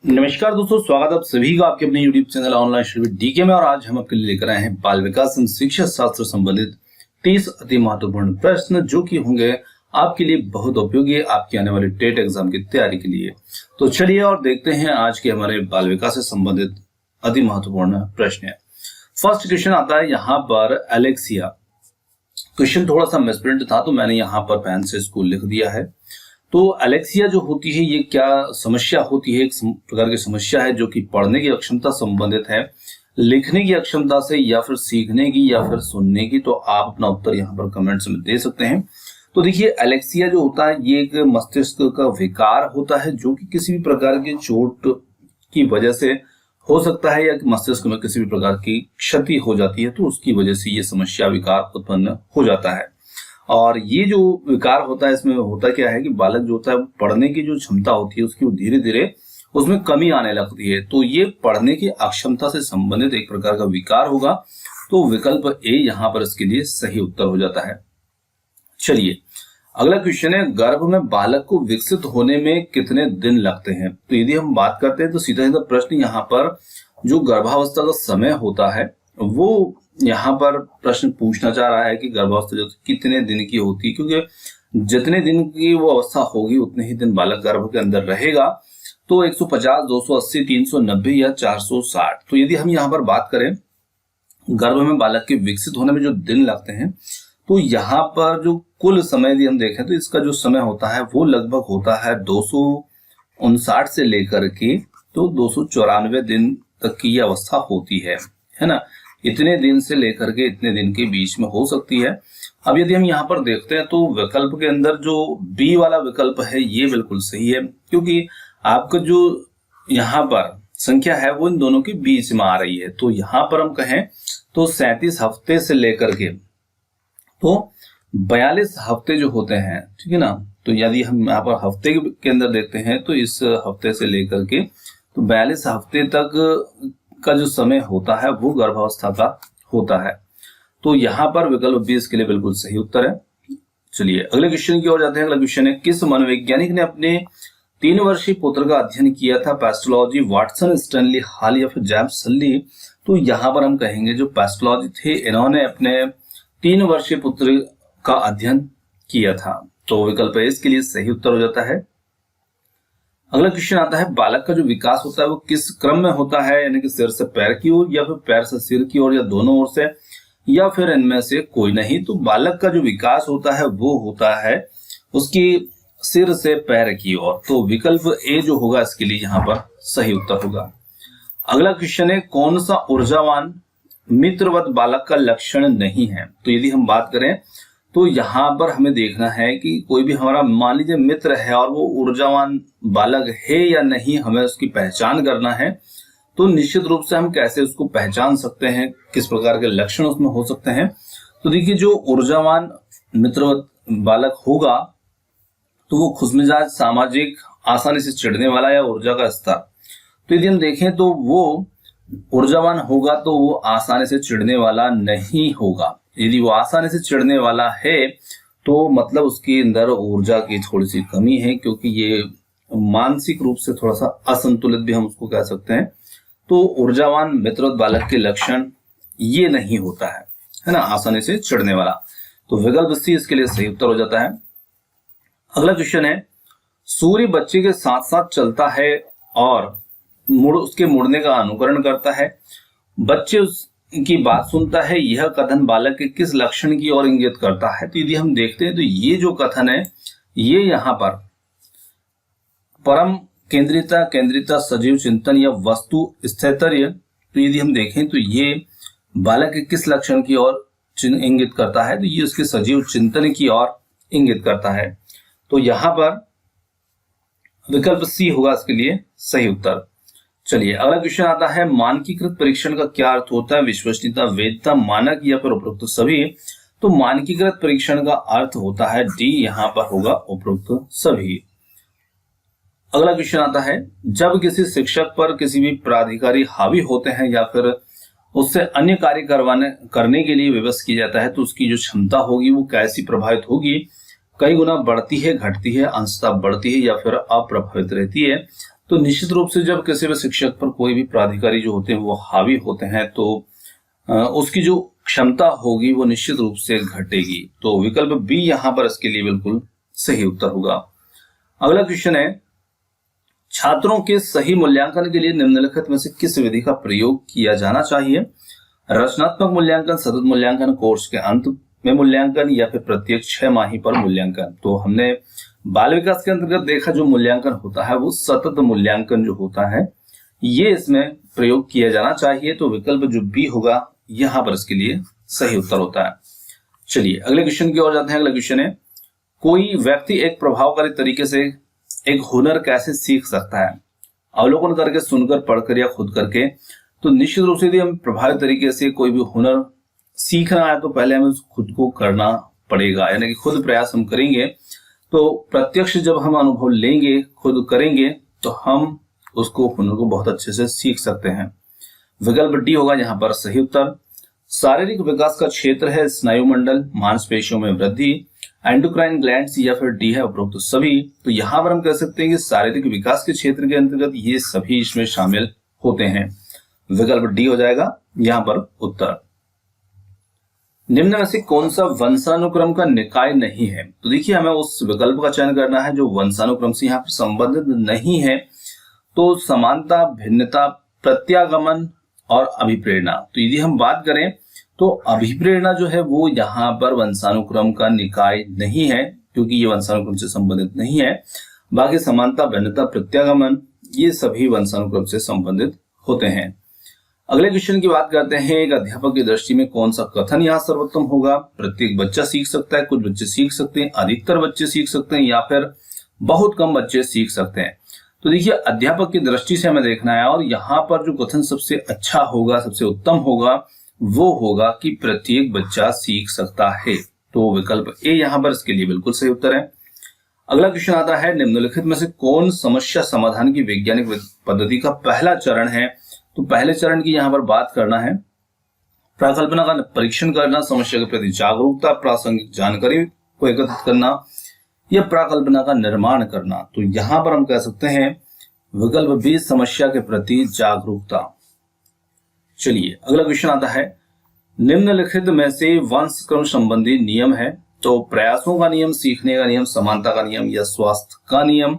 नमस्कार दोस्तों, स्वागत आप सभी का आपके अपने YouTube channel online study DK में। और आज हम आपके लिए लेकर आए हैं बाल विकास एवं शिक्षा शास्त्र संबंधित 30 अति महत्वपूर्ण प्रश्न जो कि होंगे आपके लिए बहुत उपयोगी आपके आने वाले टेट एग्जाम की तैयारी के लिए। तो चलिए और देखते हैं आज के हमारे बाल विकास से संबंधित अति महत्वपूर्ण प्रश्न। फर्स्ट क्वेश्चन आता है यहाँ पर एलेक्सिया। क्वेश्चन थोड़ा सा मिसप्रिंट था तो मैंने यहाँ पर पेन से इसको लिख दिया है। तो एलेक्सिया जो होती है ये क्या समस्या होती है? एक प्रकार की समस्या है जो कि पढ़ने की अक्षमता संबंधित है, लिखने की अक्षमता से या फिर सीखने की या फिर सुनने की। तो आप अपना उत्तर यहाँ पर कमेंट्स में दे सकते हैं। तो देखिए, एलेक्सिया जो होता है ये एक मस्तिष्क का विकार होता है जो कि किसी भी प्रकार की चोट की वजह से हो सकता है या मस्तिष्क में किसी भी प्रकार की क्षति हो जाती है, तो उसकी वजह से ये समस्या विकार उत्पन्न हो जाता है। और ये जो विकार होता है इसमें होता क्या है कि बालक जो होता है पढ़ने की जो क्षमता होती है उसकी धीरे धीरे उसमें कमी आने लगती है। तो ये पढ़ने की अक्षमता से संबंधित एक प्रकार का विकार होगा। तो विकल्प ए यहाँ पर इसके लिए सही उत्तर हो जाता है। चलिए अगला क्वेश्चन है, गर्भ में बालक को विकसित होने में कितने दिन लगते हैं? तो यदि हम बात करते हैं तो सीधा सीधा प्रश्न यहाँ पर जो गर्भावस्था का समय होता है वो यहाँ पर प्रश्न पूछना चाह रहा है कि गर्भावस्था जो कितने दिन की होती है, क्योंकि जितने दिन की वो अवस्था होगी उतने ही दिन बालक गर्भ के अंदर रहेगा। तो 150, 280, 390 या 460। तो यदि हम यहाँ पर बात करें गर्भ में बालक के विकसित होने में जो दिन लगते हैं, तो यहाँ पर जो कुल समय यदि हम देखें तो इसका जो समय होता है वो लगभग होता है 259 से लेकर के तो 294 दिन तक की यह अवस्था होती है ना। इतने दिन से लेकर के इतने दिन के बीच में हो सकती है। अब यदि हम यहाँ पर देखते हैं तो विकल्प के अंदर जो बी वाला विकल्प है ये बिल्कुल सही है, क्योंकि आपका जो यहाँ पर संख्या है वो इन दोनों के बीच में आ रही है। तो यहाँ पर हम कहें तो 37 हफ्ते से लेकर के तो 42 हफ्ते जो होते हैं, ठीक है ना। तो यदि हम यहाँ पर हफ्ते के अंदर देखते हैं तो इस हफ्ते से लेकर के तो 42 हफ्ते तक का जो समय होता है वो गर्भावस्था का होता है। तो यहाँ पर विकल्प बी इसके लिए बिल्कुल सही उत्तर है। चलिए अगले क्वेश्चन की ओर जाते हैं। अगला क्वेश्चन है, किस मनोवैज्ञानिक ने अपने 3 वर्षीय पुत्र का अध्ययन किया था? पैथोलॉजी, वाटसन, स्टैनली हॉल या फिर जेम्स सल्ली? तो यहाँ पर हम कहेंगे जो पैथोलॉजी थे इन्होंने अपने 3 वर्षीय पुत्र का अध्ययन किया था। तो विकल्प ए इसके लिए सही उत्तर हो जाता है। अगला क्वेश्चन आता है, बालक का जो विकास होता है वो किस क्रम में होता है? यानी कि सिर से पैर की ओर या फिर पैर से सिर की ओर या दोनों ओर से या फिर इनमें से कोई नहीं। तो बालक का जो विकास होता है वो होता है उसकी सिर से पैर की ओर। तो विकल्प ए जो होगा इसके लिए यहाँ पर सही उत्तर होगा। अगला क्वेश्चन है, कौन सा ऊर्जावान मित्रवत बालक का लक्षण नहीं है? तो यदि हम बात करें तो यहाँ पर हमें देखना है कि कोई भी हमारा मान लीजिए मित्र है और वो ऊर्जावान बालक है या नहीं, हमें उसकी पहचान करना है। तो निश्चित रूप से हम कैसे उसको पहचान सकते हैं, किस प्रकार के लक्षण उसमें हो सकते हैं? तो देखिए, जो ऊर्जावान मित्रवत बालक होगा तो वो खुशमिजाज, सामाजिक, आसानी से चिढ़ने वाला या ऊर्जा का स्तर। तो यदि हम देखें तो वो ऊर्जावान होगा तो वो आसानी से चिढ़ने वाला नहीं होगा। यदि वो आसानी से चिढ़ने वाला है तो मतलब उसके अंदर ऊर्जा की थोड़ी सी कमी है, क्योंकि ये मानसिक रूप से थोड़ा सा असंतुलित भी हम उसको कह सकते हैं। तो ऊर्जावान मित्रवत बालक के लक्षण ये नहीं होता है ना, आसानी से चिढ़ने वाला। तो विकल्प सी इसके लिए सही उत्तर हो जाता है। अगला क्वेश्चन है, सूर्य बच्चे के साथ साथ चलता है और उसके मुड़ने का अनुकरण करता है, बच्चे की बात सुनता है, यह कथन बालक के किस लक्षण की ओर इंगित करता है? तो यदि हम देखते हैं तो ये जो कथन है ये यहाँ पर परम केंद्रिता, सजीव चिंतन या वस्तु स्थितर्य। तो यदि हम देखें तो ये बालक के किस लक्षण की ओर इंगित करता है? तो ये उसके सजीव चिंतन की ओर इंगित करता है। तो यहाँ पर विकल्प सी होगा इसके लिए सही उत्तर। चलिए अगला क्वेश्चन आता है, मानकीकृत परीक्षण का क्या अर्थ होता है? विश्वसनीयता, वैधता, मानक या फिर उपरोक्त सभी? तो मानकीकृत परीक्षण का अर्थ होता है डी, यहाँ पर होगा उपरोक्त सभी। अगला क्वेश्चन आता है, जब किसी शिक्षक पर किसी भी प्राधिकारी हावी होते हैं या फिर उससे अन्य कार्य करने के लिए विवश किया जाता है तो उसकी जो क्षमता होगी वो कैसी प्रभावित होगी? कई गुना बढ़ती है, घटती है, अंशतः बढ़ती है या फिर अप्रभावित रहती है? तो निश्चित रूप से जब किसी भी शिक्षक पर कोई भी प्राधिकारी जो होते हैं वो हावी होते हैं तो उसकी जो क्षमता होगी वो निश्चित रूप से घटेगी। तो विकल्प बी यहाँ पर इसके लिए बिल्कुल सही उत्तर होगा। अगला क्वेश्चन है, छात्रों के सही मूल्यांकन के लिए निम्नलिखित में से किस विधि का प्रयोग किया जाना चाहिए? रचनात्मक मूल्यांकन, सतत मूल्यांकन, कोर्स के अंत में मूल्यांकन या फिर प्रत्येक 6 माही पर मूल्यांकन। तो हमने बाल विकास के अंतर्गत देखा जो मूल्यांकन होता है वो सतत मूल्यांकन जो होता है ये इसमें प्रयोग किया जाना चाहिए। तो विकल्प जो बी होगा यहां पर इसके लिए सही उत्तर होता है। चलिए अगले क्वेश्चन की ओर जाते हैं। अगला क्वेश्चन है, कोई व्यक्ति एक प्रभावकारी तरीके से एक हुनर कैसे सीख सकता है? अवलोकन करके, सुनकर, पढ़कर या खुद करके। तो निश्चित रूप से यदि हम प्रभावी तरीके से कोई भी हुनर सीखना है तो पहले हमें खुद को करना पड़ेगा, यानी कि खुद प्रयास हम करेंगे। तो प्रत्यक्ष जब हम अनुभव लेंगे, खुद करेंगे, तो हम उसको हुनर को बहुत अच्छे से सीख सकते हैं। विकल्प डी होगा यहाँ पर सही उत्तर। शारीरिक विकास का क्षेत्र है स्नायु मंडल, मांसपेशियों में वृद्धि, एंडोक्राइन ग्लैंड्स या फिर डी है उपरोक्त सभी। तो यहाँ पर हम कह सकते हैं कि शारीरिक विकास के क्षेत्र के अंतर्गत ये सभी इसमें शामिल होते हैं। विकल्प डी हो जाएगा यहाँ पर उत्तर। निम्न में से कौन सा वंशानुक्रम का निकाय नहीं है? तो देखिए हमें उस विकल्प का चयन करना है जो वंशानुक्रम से यहाँ पर संबंधित नहीं है। तो समानता, भिन्नता, प्रत्यागमन और अभिप्रेरणा। तो यदि हम बात करें तो अभिप्रेरणा जो है वो यहाँ पर वंशानुक्रम का निकाय नहीं है क्योंकि ये वंशानुक्रम से संबंधित नहीं है। बाकी समानता, भिन्नता, प्रत्यागमन ये सभी वंशानुक्रम से संबंधित होते हैं। अगले क्वेश्चन की बात करते हैं, एक अध्यापक की दृष्टि में कौन सा कथन यहाँ सर्वोत्तम होगा? प्रत्येक बच्चा सीख सकता है, कुछ बच्चे सीख सकते हैं, अधिकतर बच्चे सीख सकते हैं या फिर बहुत कम बच्चे सीख सकते हैं। तो देखिए अध्यापक की दृष्टि से हमें देखना है और यहाँ पर जो कथन सबसे अच्छा होगा, सबसे उत्तम होगा वो होगा कि प्रत्येक बच्चा सीख सकता है। तो विकल्प ए यहाँ पर इसके लिए बिल्कुल सही उत्तर है। अगला क्वेश्चन आता है, निम्नलिखित में से कौन समस्या समाधान की वैज्ञानिक पद्धति का पहला चरण है? तो पहले चरण की यहाँ पर बात करना है, प्राकल्पना का परीक्षण करना, समस्या के प्रति जागरूकता, प्रासंगिक जानकारी को एकत्रित करना या प्राकल्पना का निर्माण करना। तो यहां पर हम कह सकते हैं विकल्प बी, समस्या के प्रति जागरूकता। चलिए अगला क्वेश्चन आता है, निम्नलिखित में से वंशक्रम संबंधी नियम है? तो प्रयासों का नियम, सीखने का नियम, समानता का नियम या स्वास्थ्य का नियम।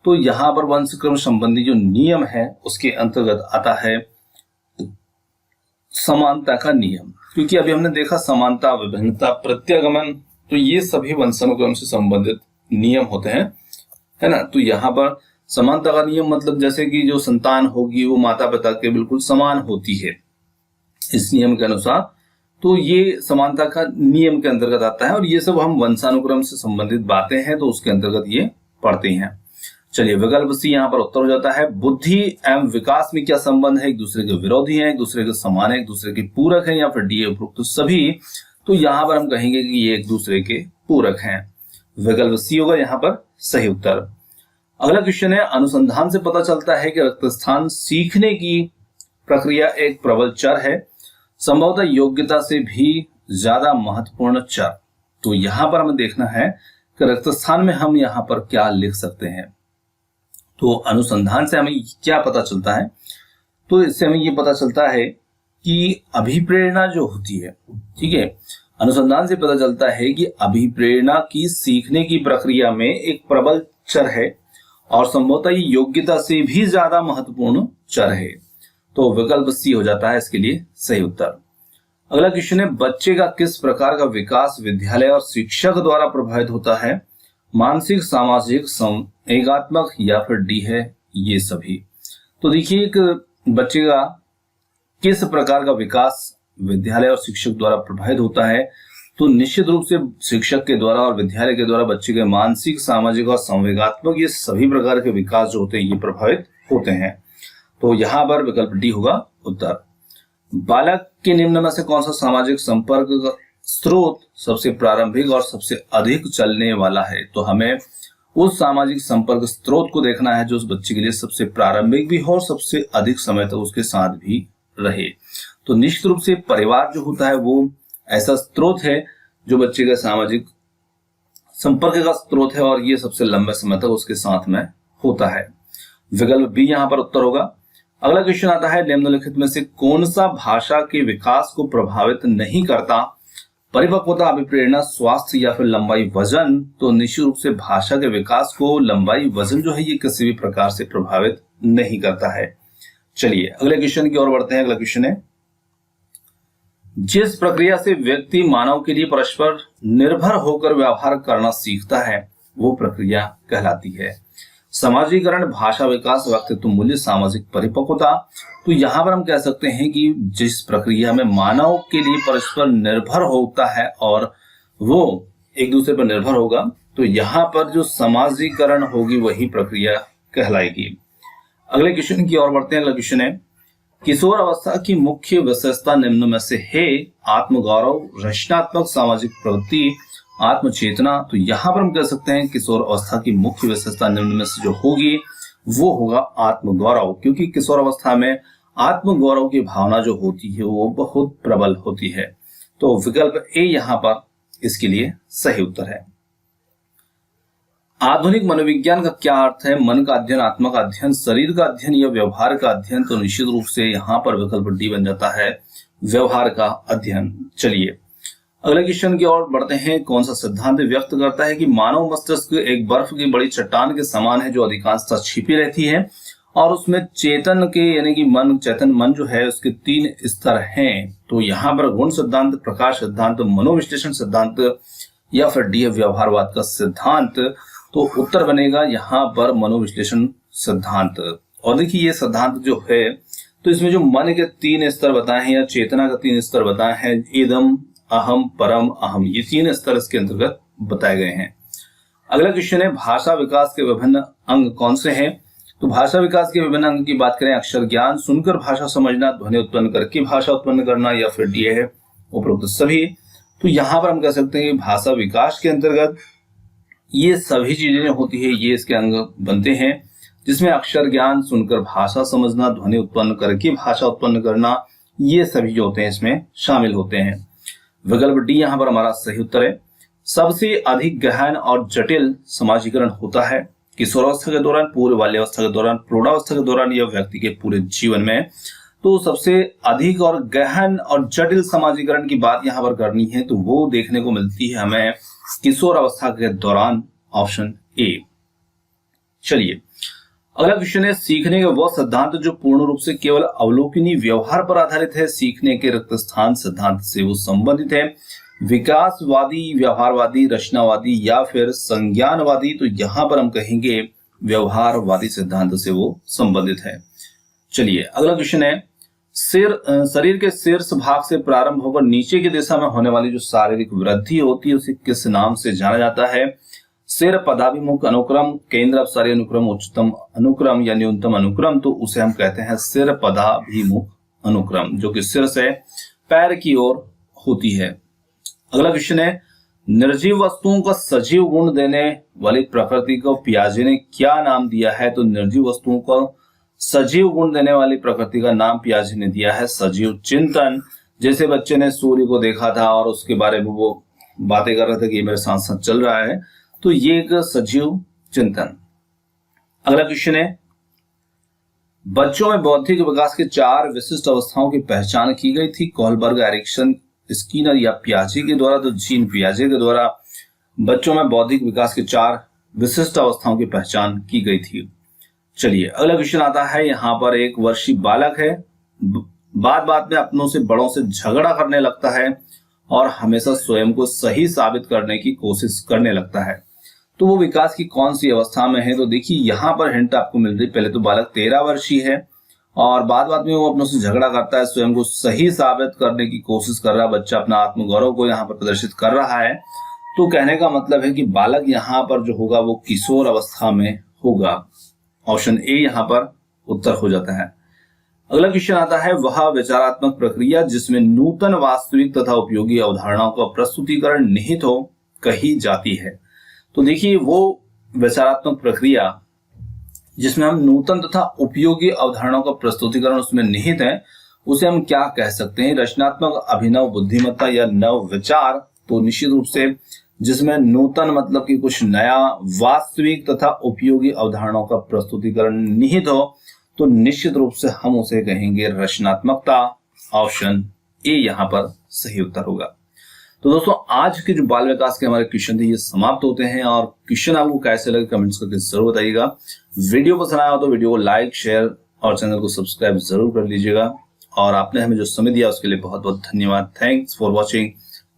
तो यहाँ पर वंशक्रम संबंधी जो नियम है उसके अंतर्गत आता है समानता का नियम, क्योंकि अभी हमने देखा समानता, विभिन्नता, प्रत्यागमन, तो ये सभी वंशानुक्रम से संबंधित नियम होते हैं, है ना। तो यहाँ पर समानता का नियम मतलब जैसे कि जो संतान होगी वो माता पिता के बिल्कुल समान होती है इस नियम के अनुसार। तो ये समानता का नियम के अंतर्गत आता है और ये सब हम वंशानुक्रम से संबंधित बातें हैं तो उसके अंतर्गत ये पढ़ते हैं। चलिए विकल्प सी यहाँ पर उत्तर हो जाता है। बुद्धि एवं विकास में क्या संबंध है? एक दूसरे के विरोधी है, एक दूसरे के समान है, एक दूसरे के पूरक है या फिर डी उपरोक्त सभी। तो यहाँ पर हम कहेंगे कि ये एक दूसरे के पूरक हैं। विकल्प सी होगा यहाँ पर सही उत्तर। अगला क्वेश्चन है, अनुसंधान से पता चलता है कि रक्तस्थान सीखने की प्रक्रिया एक प्रबल चर है, संभवतः योग्यता से भी ज्यादा महत्वपूर्ण चर। तो यहाँ पर हमें देखना है कि रक्तस्थान में हम यहाँ पर क्या लिख सकते हैं। तो अनुसंधान से हमें क्या पता चलता है? तो इससे हमें ये पता चलता है कि अभिप्रेरणा जो होती है, ठीक है, अनुसंधान से पता चलता है कि अभिप्रेरणा की सीखने की प्रक्रिया में एक प्रबल चर है और संभवतः ये योग्यता से भी ज्यादा महत्वपूर्ण चर है। तो विकल्प सी हो जाता है इसके लिए सही उत्तर। अगला क्वेश्चन है, बच्चे का किस प्रकार का विकास विद्यालय और शिक्षक द्वारा प्रभावित होता है? मानसिक, सामाजिक, एकात्मक या फिर डी है ये सभी। तो देखिए एक बच्चे का किस प्रकार का विकास विद्यालय और शिक्षक द्वारा प्रभावित होता है, तो निश्चित रूप से शिक्षक के द्वारा और विद्यालय के द्वारा बच्चे के मानसिक, सामाजिक और संवेगात्मक ये सभी प्रकार के विकास जो होते हैं ये प्रभावित होते हैं। तो यहाँ पर विकल्प डी होगा उत्तर। बालक के निम्न में से कौन सा सामाजिक संपर्क का स्रोत सबसे प्रारंभिक और सबसे अधिक चलने वाला है? तो हमें उस सामाजिक संपर्क स्रोत को देखना है जो उस बच्चे के लिए सबसे प्रारंभिक भी हो और सबसे अधिक समय तक उसके साथ भी रहे। तो निश्चित रूप से परिवार जो होता है वो ऐसा स्रोत है जो बच्चे का सामाजिक संपर्क का स्रोत है और ये सबसे लंबे समय तक उसके साथ में होता है। विकल्प बी यहाँ पर उत्तर होगा। अगला क्वेश्चन आता है, निम्नलिखित में से कौन सा भाषा के विकास को प्रभावित नहीं करता? परिपक्वता, अभिप्रेरणा, स्वास्थ्य या फिर लंबाई, वजन। तो निश्चित रूप से भाषा के विकास को लंबाई, वजन जो है ये किसी भी प्रकार से प्रभावित नहीं करता है। चलिए अगले क्वेश्चन की ओर बढ़ते हैं। अगला क्वेश्चन है, जिस प्रक्रिया से व्यक्ति मानव के लिए परस्पर निर्भर होकर व्यवहार करना सीखता है वो प्रक्रिया कहलाती है। समाजीकरण, भाषा विकास, व्यक्तित्व मूल्य, सामाजिक परिपक्वता। तो यहां पर हम कह सकते हैं कि जिस प्रक्रिया में मानव के लिए परस्पर निर्भर होता है और वो एक दूसरे पर निर्भर होगा, तो यहाँ पर जो समाजीकरण होगी वही प्रक्रिया कहलाएगी। अगले क्वेश्चन की ओर बढ़ते हैं। अगला क्वेश्चन है, किशोर अवस्था की मुख्य विशेषता निम्न में से है? आत्मगौरव, रचनात्मक, सामाजिक प्रवृत्ति, आत्मचेतना। तो यहां पर हम कह सकते हैं किशोर अवस्था की मुख्य विशेषता निम्न में से जो होगी वो होगा आत्मगौरव, क्योंकि किशोर अवस्था में आत्मगौरव की भावना जो होती है वो बहुत प्रबल होती है। तो विकल्प ए यहां पर इसके लिए सही उत्तर है। आधुनिक मनोविज्ञान का क्या अर्थ है? मन का अध्ययन, आत्मा का अध्ययन, शरीर का अध्ययन या व्यवहार का अध्ययन। तो निश्चित रूप से यहाँ पर विकल्प डी बन जाता है, व्यवहार का अध्ययन। चलिए अगले क्वेश्चन की ओर बढ़ते हैं। कौन सा सिद्धांत व्यक्त करता है कि मानव मस्तिष्क एक बर्फ की बड़ी चट्टान के समान है जो अधिकांशतः छिपी रहती है और उसमें चेतन के यानी कि मन, चेतन मन जो है उसके 3 स्तर हैं। तो यहाँ पर गुण सिद्धांत, प्रकाश सिद्धांत, मनोविश्लेषण सिद्धांत या फिर डी व्यवहारवाद का सिद्धांत। तो उत्तर बनेगा यहाँ पर मनोविश्लेषण सिद्धांत। और देखिए ये सिद्धांत जो है तो इसमें जो मन के 3 स्तर बताए हैं या चेतना का 3 स्तर बताए हैं, इदम, अहम, परम अहम, ये 3 स्तर इसके अंतर्गत बताए गए हैं। अगला क्वेश्चन है, भाषा विकास के विभिन्न अंग कौन से हैं? तो भाषा विकास के विभिन्न अंग की बात करें, अक्षर ज्ञान, सुनकर भाषा समझना, ध्वनि उत्पन्न करके भाषा उत्पन्न करना या फिर डी है उपरोक्त सभी। तो यहाँ पर हम कह सकते हैं कि भाषा विकास के अंतर्गत ये सभी चीजें होती है, ये इसके अंग बनते हैं, जिसमें अक्षर ज्ञान, सुनकर भाषा समझना, ध्वनि उत्पन्न करके भाषा उत्पन्न करना, ये सभी जो होते हैं इसमें शामिल होते हैं। विकल्प डी यहाँ पर हमारा सही उत्तर है। सबसे अधिक गहन और जटिल समाजीकरण होता है किशोरावस्था के दौरान, पूर्व बाल्यावस्था के दौरान, प्रौढ़ावस्था के दौरान या व्यक्ति के पूरे जीवन में। तो सबसे अधिक और गहन और जटिल समाजीकरण की बात यहाँ पर करनी है तो वो देखने को मिलती है हमें किशोर अवस्था के दौरान, ऑप्शन ए। चलिए अगला क्वेश्चन है, सीखने का वह सिद्धांत जो पूर्ण रूप से केवल अवलोकनीय व्यवहार पर आधारित है, सीखने के रिक्त स्थान सिद्धांत से वो संबंधित है। विकासवादी, व्यवहारवादी, रचनावादी या फिर संज्ञानवादी। तो यहां पर हम कहेंगे व्यवहारवादी सिद्धांत से वो संबंधित है। चलिए अगला क्वेश्चन है, शरीर के शीर्ष भाग से प्रारंभ होकर नीचे की दिशा में होने वाली जो शारीरिक वृद्धि होती है उसे किस नाम से जाना जाता है? सिर पदाभिमुख अनुक्रम, केंद्र अपसारी अनुक्रम, उच्चतम अनुक्रम या न्यूनतम अनुक्रम। तो उसे हम कहते हैं सिर पदाभिमुख अनुक्रम, जो कि सिर से पैर की ओर होती है। अगला क्वेश्चन है, निर्जीव वस्तुओं का सजीव गुण देने वाली प्रकृति को पियाजे ने क्या नाम दिया है? तो निर्जीव वस्तुओं को सजीव गुण देने वाली प्रकृति का नाम पियाजे ने दिया है सजीव चिंतन। जैसे बच्चे ने सूर्य को देखा था और उसके बारे में वो बातें कर रहे थे कि ये मेरे साथ साथ चल रहा है, तो ये एक सजीव चिंतन। अगला क्वेश्चन है, बच्चों में बौद्धिक विकास के 4 विशिष्ट अवस्थाओं की पहचान की गई थी कोहलबर्ग, एरिक्सन, स्किनर या पियाजे के द्वारा। तो जीन पियाजे के द्वारा बच्चों में बौद्धिक विकास के 4 विशिष्ट अवस्थाओं की पहचान की गई थी। चलिए अगला क्वेश्चन आता है, यहाँ पर 1 वर्षीय बालक है, बात में अपनों से बड़ों से झगड़ा करने लगता है और हमेशा स्वयं को सही साबित करने की कोशिश करने लगता है। तो वो विकास की कौन सी अवस्था में है? तो देखिए यहाँ पर हिंट आपको मिल रही। पहले तो बालक 13 वर्षीय है और बात में वो अपनों से झगड़ा करता है, स्वयं को सही साबित करने की कोशिश कर रहा है। बच्चा अपना आत्मगौरव को यहाँ पर प्रदर्शित कर रहा है। तो कहने का मतलब है कि बालक यहाँ पर जो होगा वो किशोर अवस्था में होगा। ऑप्शन ए यहाँ पर उत्तर हो जाता है। अगला क्वेश्चन आता है, वह विचारात्मक प्रक्रिया जिसमें नूतन, वास्तविक तथा उपयोगी अवधारणाओं का प्रस्तुतिकरण निहित हो कही जाती है। तो देखिए वो विचारात्मक प्रक्रिया जिसमें हम नूतन तथा उपयोगी अवधारणाओं का प्रस्तुतिकरण उसमें निहित है, उसे हम क्या कह सकते हैं? रचनात्मक, अभिनव बुद्धिमत्ता या नव विचार। तो निश्चित रूप से जिसमें नूतन मतलब कि कुछ नया, वास्तविक तथा उपयोगी अवधारणाओं का प्रस्तुतिकरण निहित हो, तो निश्चित रूप से हम उसे कहेंगे रचनात्मकता। ऑप्शन ए यहाँ पर सही उत्तर होगा। तो दोस्तों, आज के जो बाल विकास के हमारे क्वेश्चन थे ये समाप्त होते हैं, और क्वेश्चन आपको कैसे लगे कमेंट्स करके जरूर बताइएगा। वीडियो पसंद आया हो तो वीडियो को लाइक, शेयर और चैनल को सब्सक्राइब जरूर कर लीजिएगा। और आपने हमें जो समय दिया उसके लिए बहुत बहुत धन्यवाद। Thanks for watching.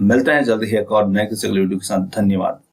मिलते हैं जल्द ही एक और नए किसी वीडियो के साथ। धन्यवाद।